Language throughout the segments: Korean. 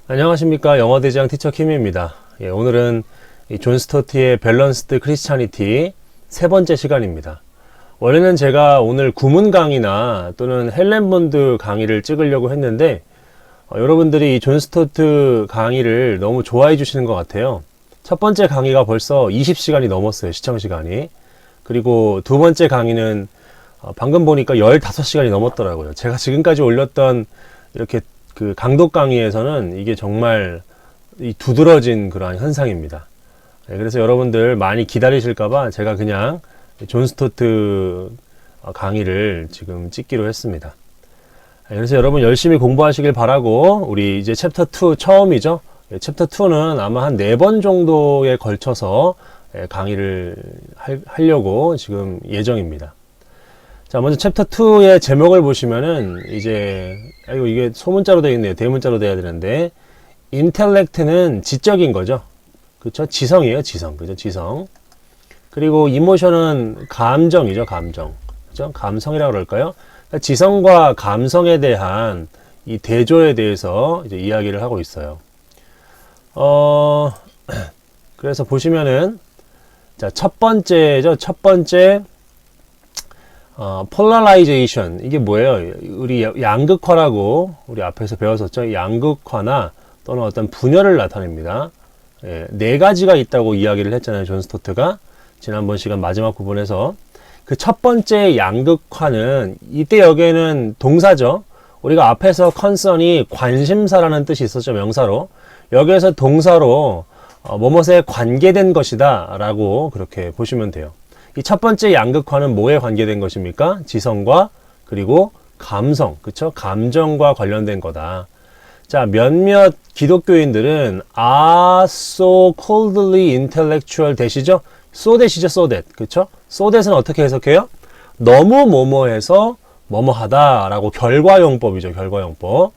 안녕하십니까. 영어대장 티처 킴입니다. 오늘은 존 스토트의 밸런스드 크리스찬니티 세 번째 시간입니다. 원래는 제가 오늘 구문 강의나 또는 헬렌 본드 강의를 찍으려고 했는데 여러분들이 이 존 스토트 강의를 너무 좋아해 주시는 것 같아요. 첫 번째 강의가 벌써 20시간이 넘었어요. 시청시간이. 그리고 두 번째 강의는 방금 보니까 15시간이 넘었더라고요. 제가 지금까지 올렸던 이렇게 그 강독 강의에서는 이게 정말 두드러진 그러한 현상입니다. 그래서 여러분들 많이 기다리실까봐 제가 그냥 존 스토트 강의를 지금 찍기로 했습니다. 그래서 여러분 열심히 공부하시길 바라고, 우리 이제 챕터 2 처음이죠. 챕터 2는 아마 한 4번 정도에 걸쳐서 강의를 하려고 지금 예정입니다. 자, 먼저 챕터 2의 제목을 보시면은 이제 이게 소문자로 되어 있네요. 대문자로 돼야 되는데, 인텔렉트는 지적인 거죠. 그렇죠? 지성이에요, 지성. 그죠? 지성. 그리고 이모션은 감정이죠, 감정. 그죠? 감성이라고 그럴까요? 그러니까 지성과 감성에 대한 이 대조에 대해서 이제 이야기를 하고 있어요. 그래서 보시면은, 자, 첫 번째죠. 첫 번째, 폴라라이제이션. 이게 뭐예요? 우리 양극화라고 우리 앞에서 배웠었죠. 양극화나 또는 어떤 분열을 나타냅니다. 네 가지가 있다고 이야기를 했잖아요. 존 스토트가 지난번 시간 마지막 부분에서. 그 첫 번째 양극화는, 이때 여기에는 동사죠. 우리가 앞에서 concern이 관심사라는 뜻이 있었죠. 명사로. 여기에서 동사로 뭐뭇에 관계된 것이다 라고 그렇게 보시면 돼요. 이 첫 번째 양극화는 뭐에 관계된 것입니까? 지성과 그리고 감성, 그쵸? 감정과 관련된 거다. 자, 몇몇 기독교인들은 are so coldly intellectual that이죠? so that이죠, so that. 그쵸? so that은 어떻게 해석해요? 너무 뭐뭐해서 뭐뭐하다 라고, 결과용법이죠, 결과용법.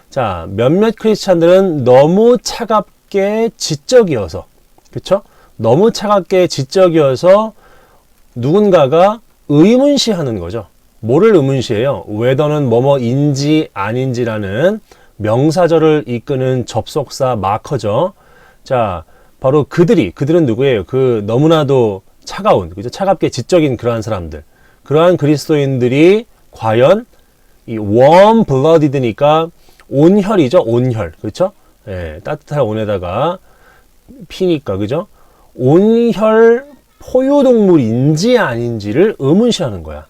자, 몇몇 크리스찬들은 너무 차갑게 지적이어서, 그쵸? 너무 차갑게 지적이어서 누군가가 의문시하는 거죠. 뭐를 의문시해요? whether는 뭐뭐인지 아닌지라는 명사절을 이끄는 접속사 마커죠. 자, 바로 그들은 누구예요? 그 너무나도 차가운, 그죠? 차갑게 지적인 그러한 사람들. 그러한 그리스도인들이 과연 이 warm blooded니까 온혈이죠. 온혈. 그렇죠? 예, 따뜻한 온에다가 피니까, 그죠? 온혈 포유동물인지 아닌지를 의문시하는 거야.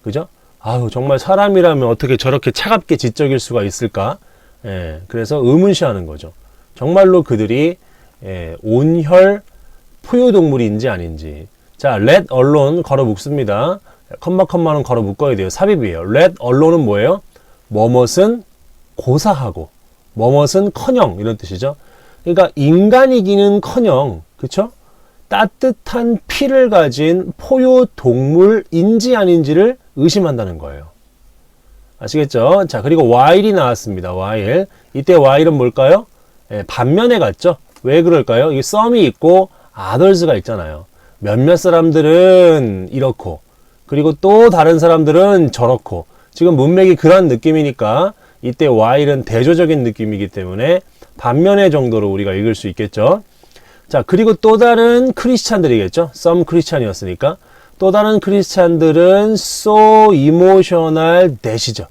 그죠? 아유, 정말 사람이라면 어떻게 저렇게 차갑게 지적일 수가 있을까? 예, 그래서 의문시하는 거죠. 정말로 그들이 온혈 포유동물인지 아닌지. 자, let alone 걸어 묶습니다. 컴마는 걸어 묶어야 돼요. 삽입이에요. let alone은 뭐예요? 뭐뭇은 고사하고 뭐뭇은 커녕, 이런 뜻이죠. 그러니까 인간이기는커녕, 그쵸? 따뜻한 피를 가진 포유동물인지 아닌지를 의심한다는 거예요. 아시겠죠? 자, 그리고 while이 나왔습니다. while. 이때 while은 뭘까요? 반면에 갔죠? 왜 그럴까요? 이게 some이 있고 others가 있잖아요. 몇몇 사람들은 이렇고, 그리고 또 다른 사람들은 저렇고. 지금 문맥이 그런 느낌이니까 이때 while은 대조적인 느낌이기 때문에 반면의 정도로 우리가 읽을 수 있겠죠? 자, 그리고 또 다른 크리스찬들이겠죠? some 크리스찬이었으니까. 또 다른 크리스찬들은 so emotional that이죠.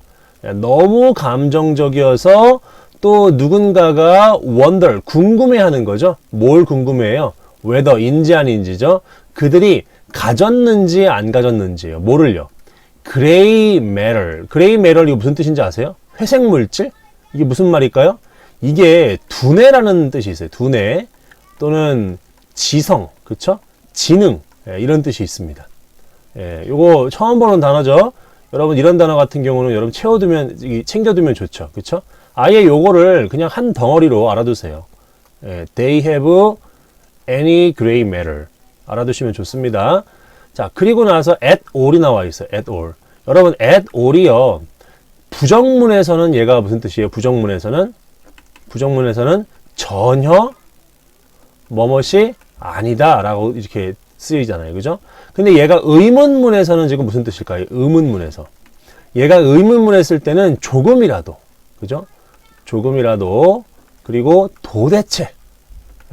너무 감정적이어서 또 누군가가 wonder, 궁금해하는 거죠. 뭘 궁금해해요? whether인지 아닌지죠. 그들이 가졌는지 안 가졌는지예요. 뭐를요? gray matter. gray matter, 이거 무슨 뜻인지 아세요? 회색 물질? 이게 무슨 말일까요? 이게 두뇌라는 뜻이 있어요. 두뇌. 또는 지성, 그쵸? 지능, 이런 뜻이 있습니다. 요거 처음 보는 단어죠. 여러분, 이런 단어 같은 경우는 여러분 챙겨두면 좋죠. 그쵸? 아예 요거를 그냥 한 덩어리로 알아두세요. They have any gray matter. 알아두시면 좋습니다. 자, 그리고 나서 at all이 나와 있어요. at all. 여러분, at all이요. 부정문에서는 얘가 무슨 뜻이에요? 부정문에서는 전혀 뭐뭇이 아니다 라고 이렇게 쓰이잖아요. 그죠? 근데 얘가 의문문에서는 지금 무슨 뜻일까요? 의문문에서. 얘가 의문문에 쓸 때는 조금이라도, 그죠? 조금이라도 그리고 도대체.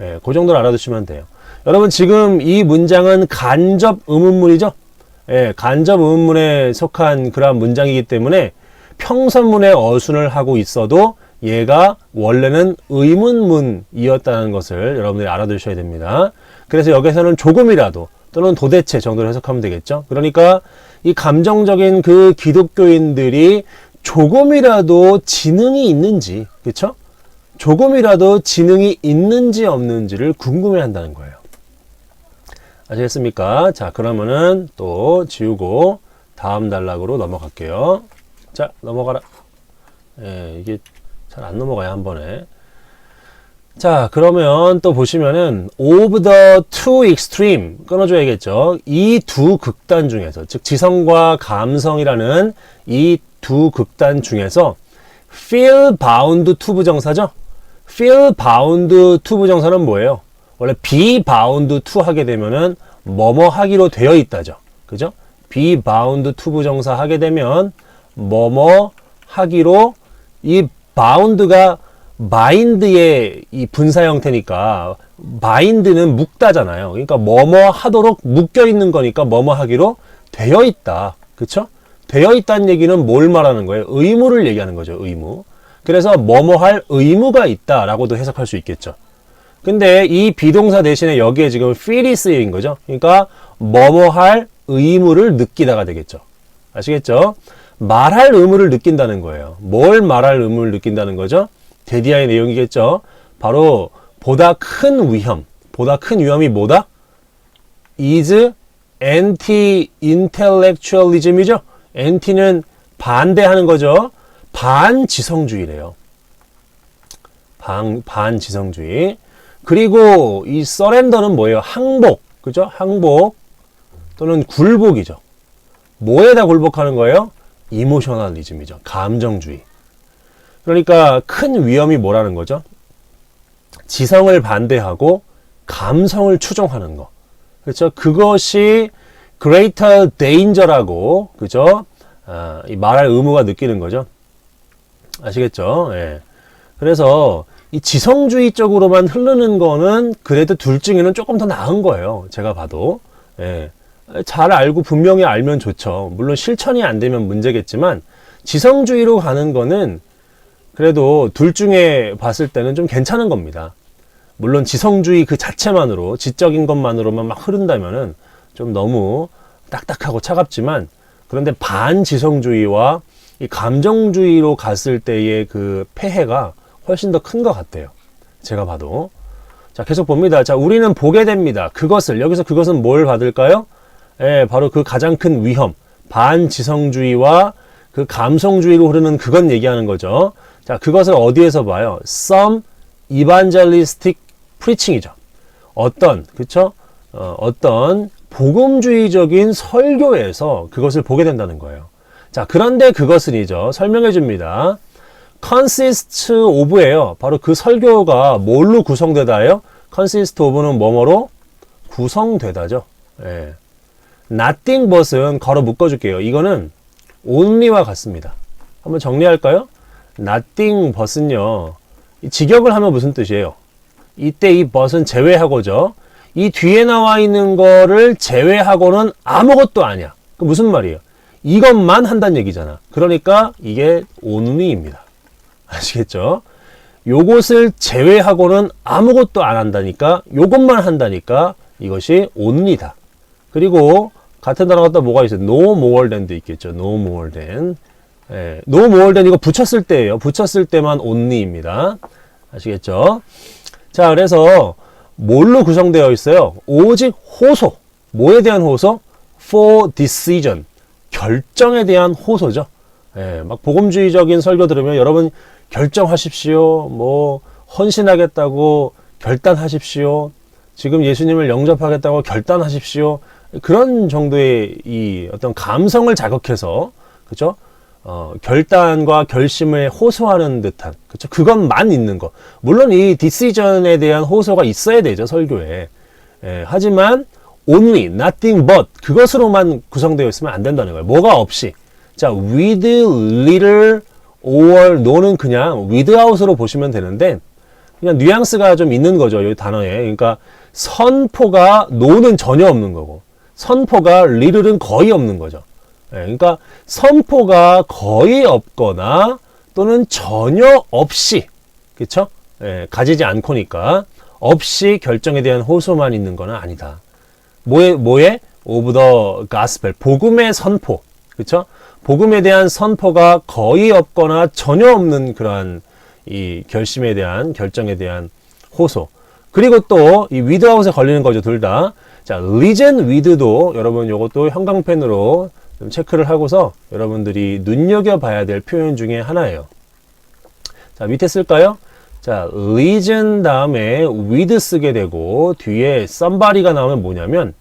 예, 그 정도를 알아두시면 돼요. 여러분 지금 이 문장은 간접 의문문이죠. 예, 간접 의문문에 속한 그러한 문장이기 때문에 평서문에 어순을 하고 있어도 얘가 원래는 의문문이었다는 것을 여러분들이 알아두셔야 됩니다. 그래서 여기서는 조금이라도 또는 도대체 정도로 해석하면 되겠죠. 그러니까 이 감정적인 그 기독교인들이 조금이라도 지능이 있는지, 그렇죠? 조금이라도 지능이 있는지 없는지를 궁금해 한다는 거예요. 아시겠습니까? 자, 그러면은 또 지우고 다음 단락으로 넘어갈게요. 자, 넘어가라. 예, 이게 잘 안 넘어가요, 한 번에. 자, 그러면 또 보시면은 of the two extreme 끊어줘야겠죠. 이 두 극단 중에서, 즉 지성과 감성이라는 이 두 극단 중에서 feel bound to 부정사죠. feel bound to 부정사는 뭐예요? 원래 be bound to 하게 되면은 뭐뭐 하기로 되어 있다죠. 그죠? be bound to 부정사 하게 되면 뭐뭐 하기로, 이 bound가 mind의 이 분사 형태니까 mind는 묶다잖아요. 그러니까 뭐뭐 하도록 묶여 있는 거니까 뭐뭐 하기로 되어 있다. 그쵸? 되어 있다는 얘기는 뭘 말하는 거예요? 의무를 얘기하는 거죠. 의무. 그래서 뭐뭐 할 의무가 있다라고도 해석할 수 있겠죠. 근데 이 비동사 대신에 여기에 지금 feel이 쓰인 거죠. 그러니까 뭐뭐 할 의무를 느끼다가 되겠죠. 아시겠죠? 말할 의무를 느낀다는 거예요. 뭘 말할 의무를 느낀다는 거죠? 데디아의 내용이겠죠. 바로 보다 큰 위험. 보다 큰 위험이 뭐다? is anti-intellectualism이죠. anti는 반대하는 거죠. 반지성주의래요. 반지성주의. 그리고 이 서렌더는 뭐예요? 항복. 그죠? 항복 또는 굴복이죠. 뭐에다 굴복하는 거예요? 이모셔널리즘이죠. 감정주의. 그러니까 큰 위험이 뭐라는 거죠? 지성을 반대하고 감성을 추종하는 거. 그렇죠? 그것이 greater danger라고, 그죠? 이 말할 의무가 느끼는 거죠. 아시겠죠? 예. 그래서 이 지성주의 쪽으로만 흐르는 거는 그래도 둘 중에는 조금 더 나은 거예요. 제가 봐도. 예. 잘 알고 분명히 알면 좋죠. 물론 실천이 안 되면 문제겠지만 지성주의로 가는 거는 그래도 둘 중에 봤을 때는 좀 괜찮은 겁니다. 물론 지성주의 그 자체만으로, 지적인 것만으로만 막 흐른다면은 좀 너무 딱딱하고 차갑지만, 그런데 반지성주의와 이 감정주의로 갔을 때의 그 폐해가 훨씬 더 큰 것 같아요. 제가 봐도. 자, 계속 봅니다. 자, 우리는 보게 됩니다. 그것을, 여기서 그것은 뭘 받을까요? 예, 바로 그 가장 큰 위험, 반지성주의와 그 감성주의로 흐르는 그건 얘기하는 거죠. 자, 그것을 어디에서 봐요? Some evangelistic preaching이죠. 어떤, 그쵸? 어떤 복음주의적인 설교에서 그것을 보게 된다는 거예요. 자, 그런데 그것은이죠. 설명해 줍니다. consist of예요. 바로 그 설교가 뭘로 구성되다예요? consist of는 뭐뭐로? 구성되다죠. 예. nothing but은 걸어 묶어줄게요. 이거는 only와 같습니다. 한번 정리할까요? nothing but은요, 직역을 하면 무슨 뜻이에요? 이때 이 but은 제외하고죠. 이 뒤에 나와 있는 거를 제외하고는 아무것도 아니야. 그 무슨 말이에요? 이것만 한다는 얘기잖아. 그러니까 이게 only입니다. 아시겠죠? 요것을 제외하고는 아무것도 안 한다니까, 요것만 한다니까 이것이 only다. 그리고 같은 단어가 또 뭐가 있어요? no more than도 있겠죠. no more than. 예, no more than 이거 붙였을 때예요. 붙였을 때만 only입니다. 아시겠죠? 자, 그래서 뭘로 구성되어 있어요? 오직 호소. 뭐에 대한 호소? for decision. 결정에 대한 호소죠. 예, 막 복음주의적인 설교 들으면 여러분 결정하십시오. 뭐 헌신하겠다고 결단하십시오. 지금 예수님을 영접하겠다고 결단하십시오. 그런 정도의 이 어떤 감성을 자극해서, 그죠? 결단과 결심을 호소하는 듯한, 그쵸? 그것만 있는 거. 물론 이 디시전에 대한 호소가 있어야 되죠, 설교에. 예, 하지만 only, nothing but 그것으로만 구성되어 있으면 안 된다는 거예요. 뭐가 없이. 자, with little or no는 그냥 without으로 보시면 되는데, 그냥 뉘앙스가 좀 있는 거죠. 이 단어에. 그러니까 선포가 no는 전혀 없는 거고 선포가 little은 거의 없는 거죠. 예, 그러니까 선포가 거의 없거나 또는 전혀 없이 그쵸? 예, 가지지 않고니까 없이 결정에 대한 호소만 있는 건 아니다. 뭐에? of the gospel. 복음의 선포. 그쵸? 복음에 대한 선포가 거의 없거나 전혀 없는 그러한 이 결심에 대한 결정에 대한 호소. 그리고 또 이 without에 걸리는 거죠, 둘 다. 자, reason with도 여러분 요것도 형광펜으로 좀 체크를 하고서 여러분들이 눈여겨봐야 될 표현 중에 하나예요. 자, 밑에 쓸까요? 자, reason 다음에 with 쓰게 되고 뒤에 somebody가 나오면 뭐냐면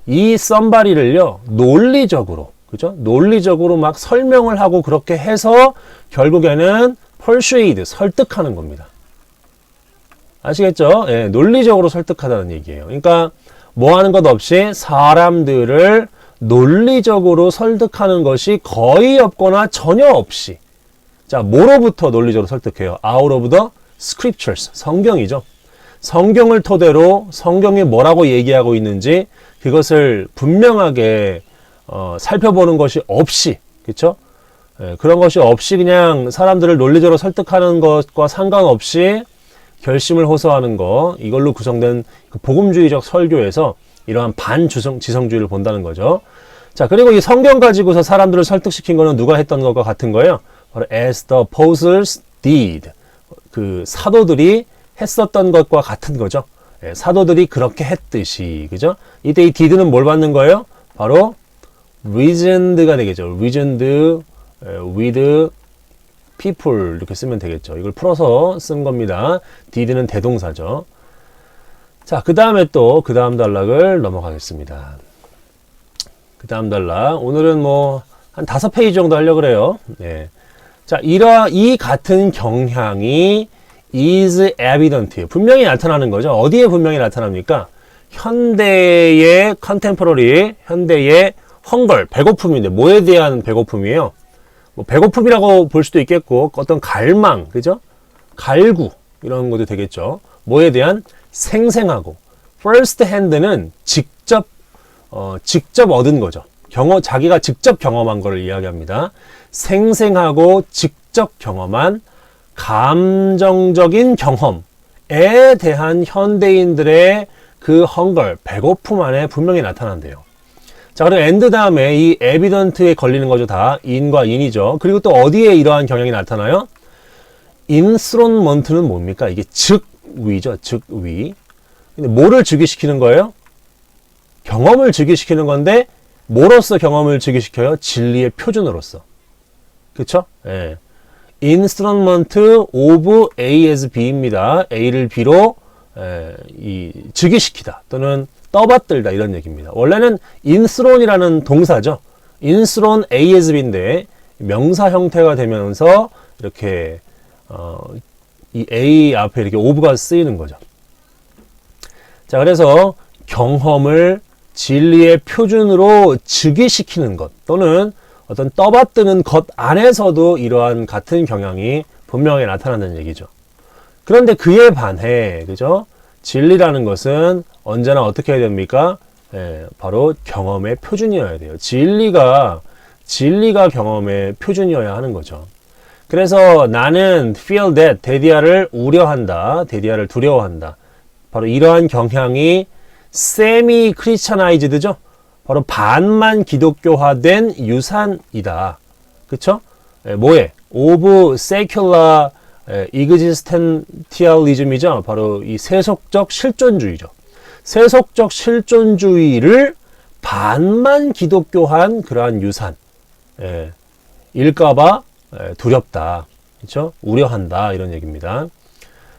이 somebody를요 논리적으로 그죠? 논리적으로 막 설명을 하고 그렇게 해서 결국에는 persuade 설득하는 겁니다. 아시겠죠? 예, 논리적으로 설득하다는 얘기예요. 그러니까 뭐 하는 것 없이 사람들을 논리적으로 설득하는 것이 거의 없거나 전혀 없이 자, 뭐로부터 논리적으로 설득해요? Out of the scriptures. 성경이죠. 성경을 토대로 성경이 뭐라고 얘기하고 있는지 그것을 분명하게 살펴보는 것이 없이 그렇죠? 예, 그런 것이 없이 그냥 사람들을 논리적으로 설득하는 것과 상관없이 결심을 호소하는 거 이걸로 구성된 그 복음주의적 설교에서 이러한 반지성주의를 본다는 거죠. 자, 그리고 이 성경 가지고서 사람들을 설득시킨 거는 누가 했던 것과 같은 거예요. 바로 as the apostles did. 그 사도들이 했었던 것과 같은 거죠. 예, 사도들이 그렇게 했듯이 그죠? 이때 이 did는 뭘 받는 거예요? 바로 reasoned가 되겠죠. reasoned with people 이렇게 쓰면 되겠죠. 이걸 풀어서 쓴 겁니다. did는 대동사죠. 자, 그 다음에 또 그 다음 단락을 넘어가겠습니다. 그 다음 단락 오늘은 뭐 한 5페이지 정도 하려고 그래요. 예. 자, 이 같은 경향이 is evident. 분명히 나타나는 거죠. 어디에 분명히 나타납니까? 현대의 contemporary, 현대의 헝걸, 배고픔인데 뭐에 대한 배고픔이에요? 뭐 배고픔이라고 볼 수도 있겠고 어떤 갈망, 그죠? 갈구 이런 것도 되겠죠. 뭐에 대한 생생하고 first hand는 직접 얻은 거죠. 자기가 직접 경험한 거를 이야기합니다. 생생하고 직접 경험한 감정적인 경험에 대한 현대인들의 그 헝걸, 배고픔 안에 분명히 나타난대요. 자, 그리고 and 다음에 이 evident에 걸리는 거죠. 다 in과 in이죠. 그리고 또 어디에 이러한 경향이 나타나요? enthronement는 뭡니까? 이게 즉위죠. 즉위. 근데 뭐를 즉위시키는 거예요? 경험을 즉위시키는 건데 뭐로서 경험을 즉위시켜요? 진리의 표준으로서. 그쵸? 예. enthronement of A as B입니다. A를 B로 즉위시키다 또는 떠받들다 이런 얘기입니다. 원래는 enthrone이라는 동사죠. enthrone A as B인데 명사 형태가 되면서 이렇게 이 A 앞에 이렇게 of가 쓰이는 거죠. 자, 그래서 경험을 진리의 표준으로 즉위시키는 것 또는 어떤 떠받드는 것 안에서도 이러한 같은 경향이 분명히 나타난다는 얘기죠. 그런데 그에 반해, 그죠? 진리라는 것은 언제나 어떻게 해야 됩니까? 바로 경험의 표준이어야 돼요. 진리가 경험의 표준이어야 하는 거죠. 그래서 나는 feel that, 데디아를 우려한다, 데디아를 두려워한다. 바로 이러한 경향이 semi Christianized죠. 바로 반만 기독교화된 유산이다. 그쵸? 뭐에? of secular existentialism이죠. 바로 이 세속적 실존주의죠. 세속적 실존주의를 반만 기독교한 그러한 유산. 일까봐 두렵다. 그쵸? 우려한다. 이런 얘기입니다.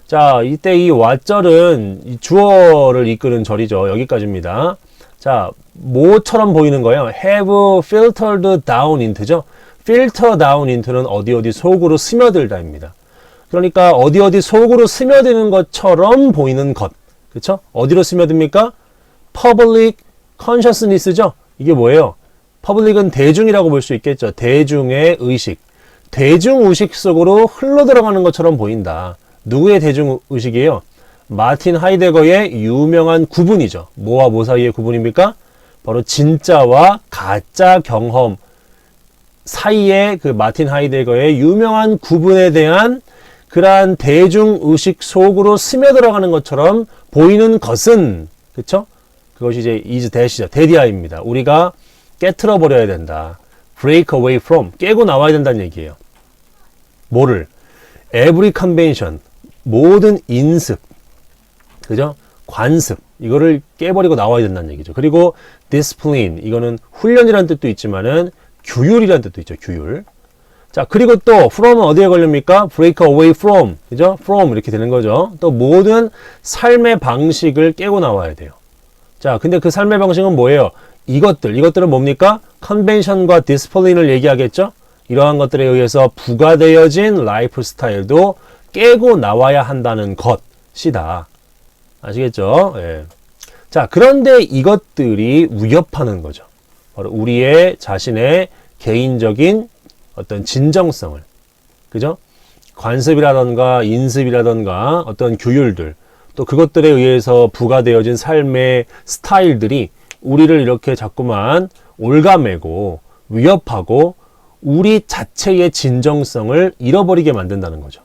자, 이때 이 왓절은 이 주어를 이끄는 절이죠. 여기까지입니다. 자, 뭐처럼 보이는 거예요? have filtered down into죠. filter down into는 어디 속으로 스며들다입니다. 그러니까 어디 속으로 스며드는 것처럼 보이는 것. 그렇죠? 어디로 스며듭니까? public consciousness죠. 이게 뭐예요? public은 대중이라고 볼 수 있겠죠. 대중의 의식. 대중 의식 속으로 흘러 들어가는 것처럼 보인다. 누구의 대중의식이에요? 마틴 하이데거의 유명한 구분이죠. 뭐와 뭐 사이의 구분입니까? 바로 진짜와 가짜 경험 사이의 그 마틴 하이데거의 유명한 구분에 대한 그러한 대중의식 속으로 스며들어가는 것처럼 보이는 것은, 그쵸? 그것이 이제 is that이죠. that이야입니다. 우리가 깨트려 버려야 된다. break away from, 깨고 나와야 된다는 얘기예요. 뭐를? every convention, 모든 인습, 그죠? 관습, 이거를 깨버리고 나와야 된다는 얘기죠. 그리고 discipline, 이거는 훈련이라는 뜻도 있지만은 규율이라는 뜻도 있죠. 규율. 자, 그리고 또 from은 어디에 걸립니까? break away from, 그죠? from 이렇게 되는 거죠. 또 모든 삶의 방식을 깨고 나와야 돼요. 자, 근데 그 삶의 방식은 뭐예요? 이것들은 뭡니까? 컨벤션과 디스플린을 얘기하겠죠? 이러한 것들에 의해서 부과되어진 라이프 스타일도 깨고 나와야 한다는 것이다. 아시겠죠? 예. 자, 그런데 이것들이 위협하는 거죠. 바로 우리의 자신의 개인적인 어떤 진정성을, 그죠? 관습이라던가 인습이라던가 어떤 규율들, 또 그것들에 의해서 부과되어진 삶의 스타일들이 우리를 이렇게 자꾸만 올가매고 위협하고 우리 자체의 진정성을 잃어버리게 만든다는 거죠.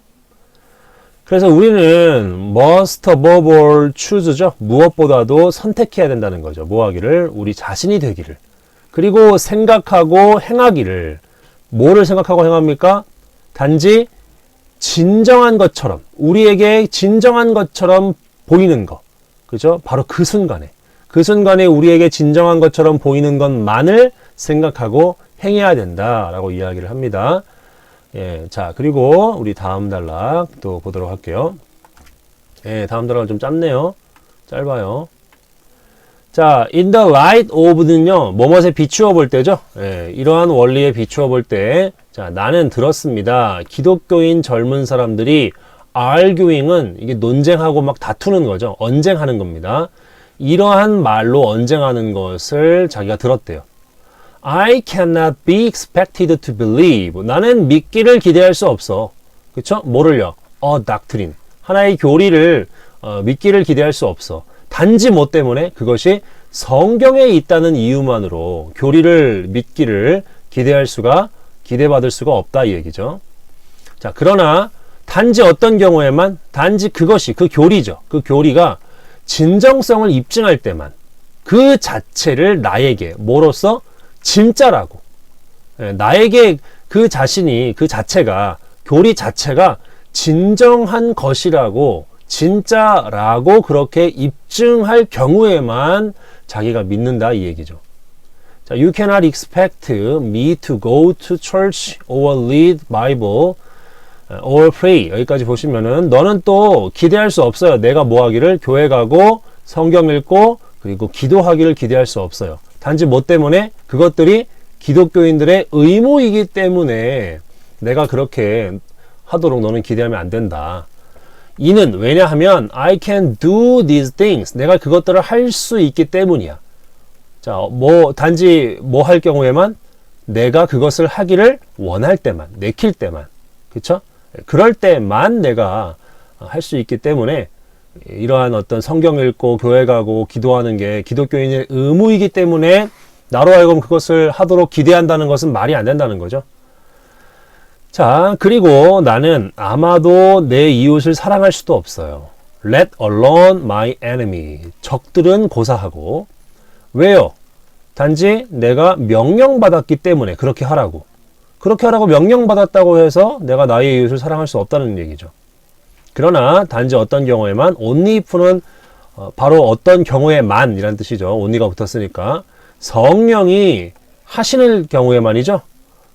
그래서 우리는 must above all choose죠. 무엇보다도 선택해야 된다는 거죠. 뭐 하기를? 우리 자신이 되기를. 그리고 생각하고 행하기를. 뭐를 생각하고 행합니까? 단지 진정한 것처럼, 우리에게 진정한 것처럼 보이는 것. 그죠? 바로 그 순간에 우리에게 진정한 것처럼 보이는 것만을 생각하고 행해야 된다라고 이야기를 합니다. 예, 자, 그리고 우리 다음 단락 또 보도록 할게요. 예, 다음 단락은 좀 짧네요. 짧아요. 자, in the light of는요, 뭐뭇에 비추어 볼 때죠. 예, 이러한 원리에 비추어 볼 때, 자, 나는 들었습니다. 기독교인 젊은 사람들이 arguing은 이게 논쟁하고 막 다투는 거죠. 언쟁하는 겁니다. 이러한 말로 언쟁하는 것을 자기가 들었대요. I cannot be expected to believe. 나는 믿기를 기대할 수 없어. 그쵸? 뭐를요? doctrine. 하나의 교리를 믿기를 기대할 수 없어. 단지 뭐 때문에? 그것이 성경에 있다는 이유만으로 교리를 믿기를 기대받을 수가 없다 이 얘기죠. 자, 그러나 단지 어떤 경우에만, 단지 그것이, 그 교리죠. 그 교리가 진정성을 입증할 때만 그 자체를 나에게 뭐로써? 진짜라고. 나에게 그 자신이, 그 자체가, 교리 자체가 진정한 것이라고, 진짜라고 그렇게 입증할 경우에만 자기가 믿는다 이 얘기죠. 자, you cannot expect me to go to church or read Bible or pray. 여기까지 보시면은 너는 또 기대할 수 없어요. 내가 뭐 하기를? 교회 가고 성경 읽고 그리고 기도하기를 기대할 수 없어요. 단지 뭐 때문에? 그것들이 기독교인들의 의무이기 때문에 내가 그렇게 하도록 너는 기대하면 안 된다. 이는 왜냐하면 I can do these things. 내가 그것들을 할 수 있기 때문이야. 자, 단지 뭐 할 경우에만? 내가 그것을 하기를 원할 때만, 내킬 때만. 그쵸? 그럴 때만 내가 할 수 있기 때문에 이러한 어떤 성경 읽고 교회 가고 기도하는 게 기독교인의 의무이기 때문에 나로 하여금 그것을 하도록 기대한다는 것은 말이 안 된다는 거죠. 자, 그리고 나는 아마도 내 이웃을 사랑할 수도 없어요. Let alone my enemy. 적들은 고사하고. 왜요? 단지 내가 명령받았기 때문에 그렇게 하라고. 그렇게 하라고 명령받았다고 해서 내가 나의 이웃을 사랑할 수 없다는 얘기죠. 그러나 단지 어떤 경우에만, only if는 바로 어떤 경우에만 이란 뜻이죠. only가 붙었으니까. 성령이 하시는 경우에만이죠.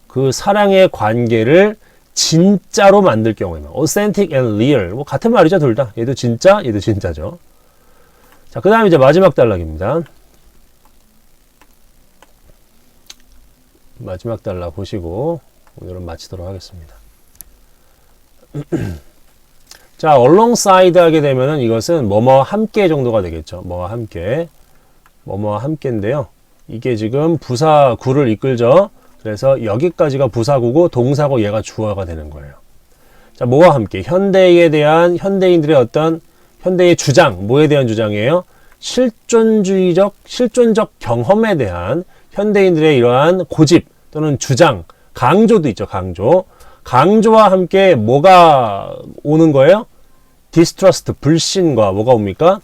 그 사랑의 관계를 진짜로 만들 경우에만. authentic and real. 뭐 같은 말이죠, 둘 다. 얘도 진짜, 얘도 진짜죠. 자, 그 다음에 이제 마지막 단락입니다. 마지막 단락 보시고 오늘은 마치도록 하겠습니다. 자, alongside 하게 되면은 이것은 뭐뭐와 함께 정도가 되겠죠. 뭐와 함께. 뭐뭐와 함께인데요. 이게 지금 부사구를 이끌죠. 그래서 여기까지가 부사구고 동사고 얘가 주어가 되는 거예요. 자, 뭐와 함께? 현대에 대한 현대인들의 어떤 현대의 주장, 뭐에 대한 주장이에요? 실존적 경험에 대한 현대인들의 이러한 고집 또는 주장, 강조도 있죠, 강조. 강조와 함께 뭐가 오는 거예요? distrust, 불신과 뭐가 옵니까?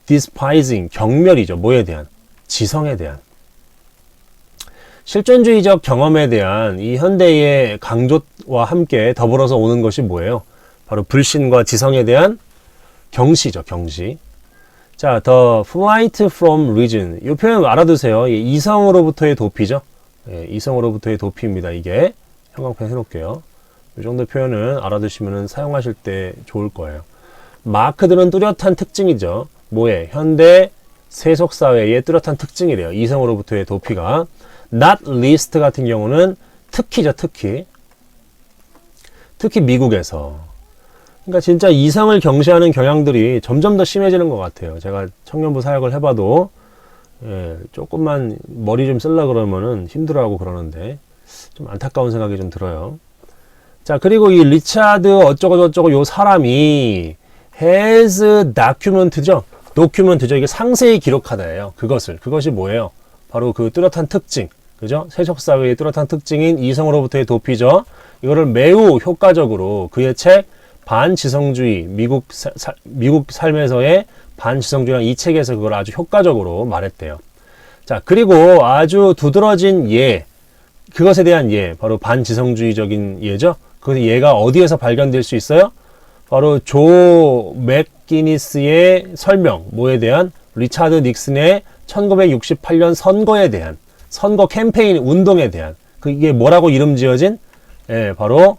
despising, 경멸이죠. 뭐에 대한? 지성에 대한. 실존주의적 경험에 대한 이 현대의 강조와 함께 더불어서 오는 것이 뭐예요? 바로 불신과 지성에 대한 경시죠, 경시. 자, the flight from reason. 이 표현 알아두세요. 이성으로부터의 도피죠. 예, 이성으로부터의 도피입니다. 이게 형광펜 해놓을게요. 이 정도 표현은 알아두시면 사용하실 때 좋을 거예요. 마크들은 뚜렷한 특징이죠. 뭐에? 현대 세속사회의 뚜렷한 특징이래요. 이성으로부터의 도피가. not least 같은 경우는 특히죠, 특히. 특히 미국에서. 그러니까 진짜 이성을 경시하는 경향들이 점점 더 심해지는 것 같아요. 제가 청년부 사역을 해봐도 조금만 머리 좀 쓰려고 그러면은 힘들어하고 그러는데 좀 안타까운 생각이 좀 들어요. 자, 그리고 이 리차드 어쩌고저쩌고 요 사람이 has document죠. 이게 상세히 기록하다예요. 그것이 뭐예요? 바로 그 뚜렷한 특징. 그죠? 세속사회의 뚜렷한 특징인 이성으로부터의 도피죠. 이거를 매우 효과적으로 그의 책 반지성주의, 미국 삶에서의 반지성주의라는 이 책에서 그걸 아주 효과적으로 말했대요. 자, 그리고 아주 두드러진 예, 그것에 대한 예, 바로 반지성주의적인 예죠. 그 예가 어디에서 발견될 수 있어요? 바로 조 맥기니스의 설명, 뭐에 대한? 리차드 닉슨의 1968년 선거에 대한, 선거 캠페인 운동에 대한, 이게 뭐라고 이름 지어진? 바로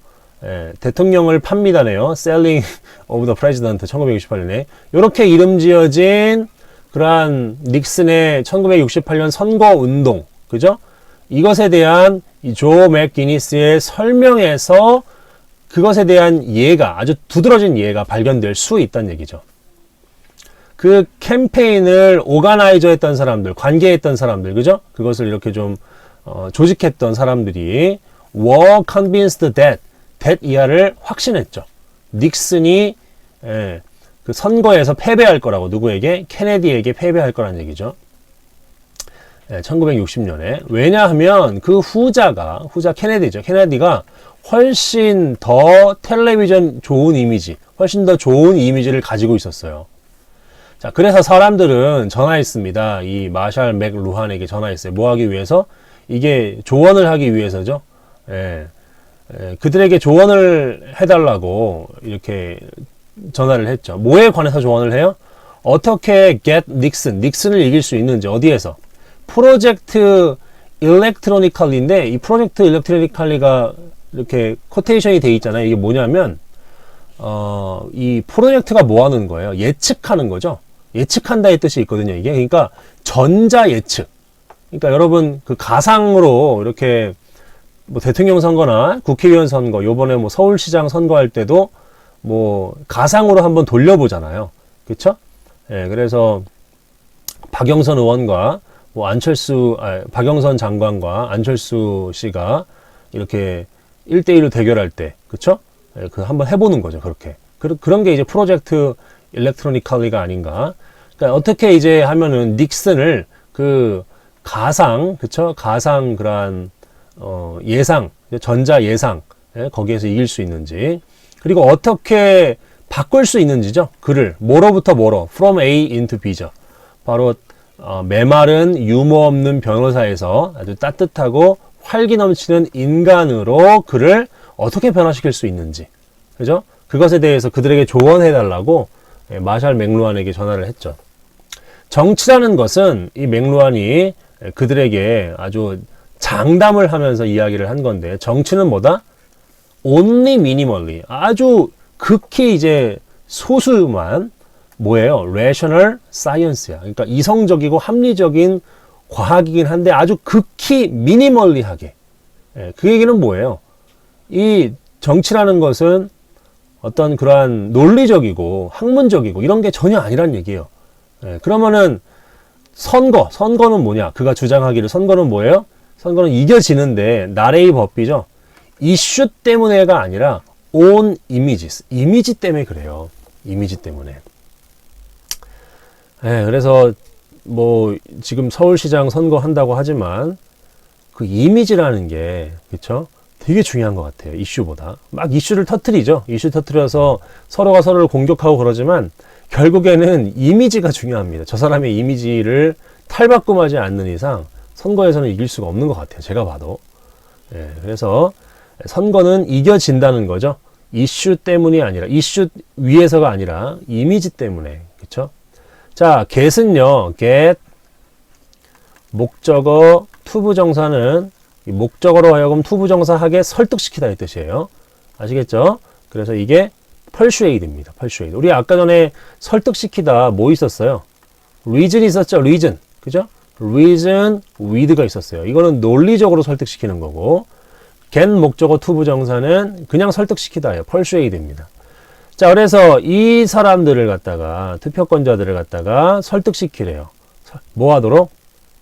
대통령을 팝니다네요. Selling of the President 1968년에 이렇게 이름 지어진 그러한 닉슨의 1968년 선거 운동, 그죠? 이것에 대한 이 조 맥기니스의 설명에서 그것에 대한 예가, 아주 두드러진 예가 발견될 수 있다는 얘기죠. 그 캠페인을 오가나이저 했던 사람들, 관계했던 사람들, 그죠? 그것을 이렇게 좀 조직했던 사람들이 were convinced that 이하를 확신했죠. 닉슨이 그 선거에서 패배할 거라고, 누구에게? 케네디에게 패배할 거라는 얘기죠. 1960년에. 왜냐하면 그 후자 케네디죠. 케네디가 훨씬 더 텔레비전 좋은 이미지, 훨씬 더 좋은 이미지를 가지고 있었어요. 자, 그래서 사람들은 전화했습니다. 이 마샬 맥루한에게 전화했어요. 뭐 하기 위해서? 이게 조언을 하기 위해서죠. 그들에게 조언을 해달라고 이렇게 전화를 했죠. 뭐에 관해서 조언을 해요? 어떻게 닉슨을 이길 수 있는지. 어디에서? 프로젝트 일렉트로니컬리인데, 이 프로젝트 일렉트로니컬리가 이렇게 코테이션이 돼 있잖아요. 이게 뭐냐면 이 프로젝트가 뭐 하는 거예요? 예측하는 거죠. 예측한다의 뜻이 있거든요. 이게 그러니까 전자 예측. 그러니까 여러분 그 가상으로 이렇게 뭐 대통령 선거나 국회의원 선거, 요번에 뭐 서울시장 선거할 때도 뭐 가상으로 한번 돌려보잖아요. 그렇죠? 그래서 박영선 의원과 뭐 박영선 장관과 안철수 씨가 이렇게 1대1로 대결할 때, 그쵸? 그 한번 해보는 거죠, 그렇게. 그런 게 이제 프로젝트 일렉트로니컬리가 아닌가. 그러니까 어떻게 이제 하면은 닉슨을 그 가상, 그쵸? 가상 그러한, 예상, 전자 예상, 거기에서 이길 수 있는지. 그리고 어떻게 바꿀 수 있는지죠, 글을. 뭐로부터 뭐로, from A into B죠. 바로, 메마른 유머 없는 변호사에서 아주 따뜻하고 활기 넘치는 인간으로 그를 어떻게 변화시킬 수 있는지, 그죠? 그것에 대해서 그들에게 조언해달라고 마샬 맥루한에게 전화를 했죠. 정치라는 것은 이 맥루한이 그들에게 아주 장담을 하면서 이야기를 한 건데, 정치는 뭐다? only minimally, 아주 극히 이제 소수만 뭐예요? rational science야. 그러니까 이성적이고 합리적인 과학이긴 한데 아주 극히 미니멀리하게. 그 얘기는 뭐예요? 이 정치라는 것은 어떤 그러한 논리적이고 학문적이고 이런 게 전혀 아니란 얘기예요. 그러면은 선거는 뭐냐? 그가 주장하기를 선거는 뭐예요? 선거는 이겨지는데 나레이 법비죠. 이슈 때문에가 아니라 own images. 이미지 때문에 그래요. 이미지 때문에. 예, 그래서 뭐 지금 서울시장 선거한다고 하지만 그 이미지라는 게 그쵸? 되게 중요한 것 같아요. 이슈보다. 막 이슈를 터뜨리죠. 이슈 터뜨려서 서로가 서로를 공격하고 그러지만 결국에는 이미지가 중요합니다. 저 사람의 이미지를 탈바꿈하지 않는 이상 선거에서는 이길 수가 없는 것 같아요. 제가 봐도. 예, 그래서 선거는 이겨진다는 거죠. 이슈 때문이 아니라, 이슈 위에서가 아니라 이미지 때문에. 그쵸? 자, get은요, get, 목적어, 투부정사는 목적어로 하여금 투부정사하게 설득시키다 이 뜻이에요. 아시겠죠? 그래서 이게 persuade입니다. persuade. 우리 아까 전에 설득시키다 뭐 있었어요? reason 있었죠? reason. 그죠? reason with가 있었어요. 이거는 논리적으로 설득시키는 거고, get 목적어 투부정사는 그냥 설득시키다예요. persuade입니다. 자, 그래서 이 사람들을 갖다가, 투표권자들을 갖다가 설득시키래요. 뭐 하도록?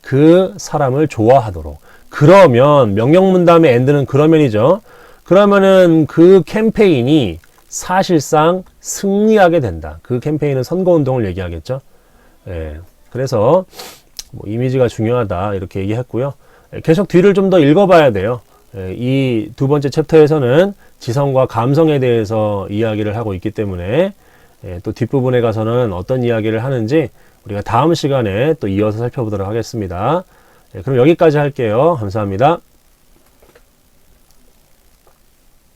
그 사람을 좋아하도록. 그러면, 명령문 다음에 and는 그러면이죠. 그러면은 그 캠페인이 사실상 승리하게 된다. 그 캠페인은 선거운동을 얘기하겠죠. 예. 그래서, 뭐 이미지가 중요하다. 이렇게 얘기했고요. 계속 뒤를 좀 더 읽어봐야 돼요. 이 두 번째 챕터에서는 지성과 감성에 대해서 이야기를 하고 있기 때문에 또 뒷부분에 가서는 어떤 이야기를 하는지 우리가 다음 시간에 또 이어서 살펴보도록 하겠습니다. 그럼 여기까지 할게요. 감사합니다.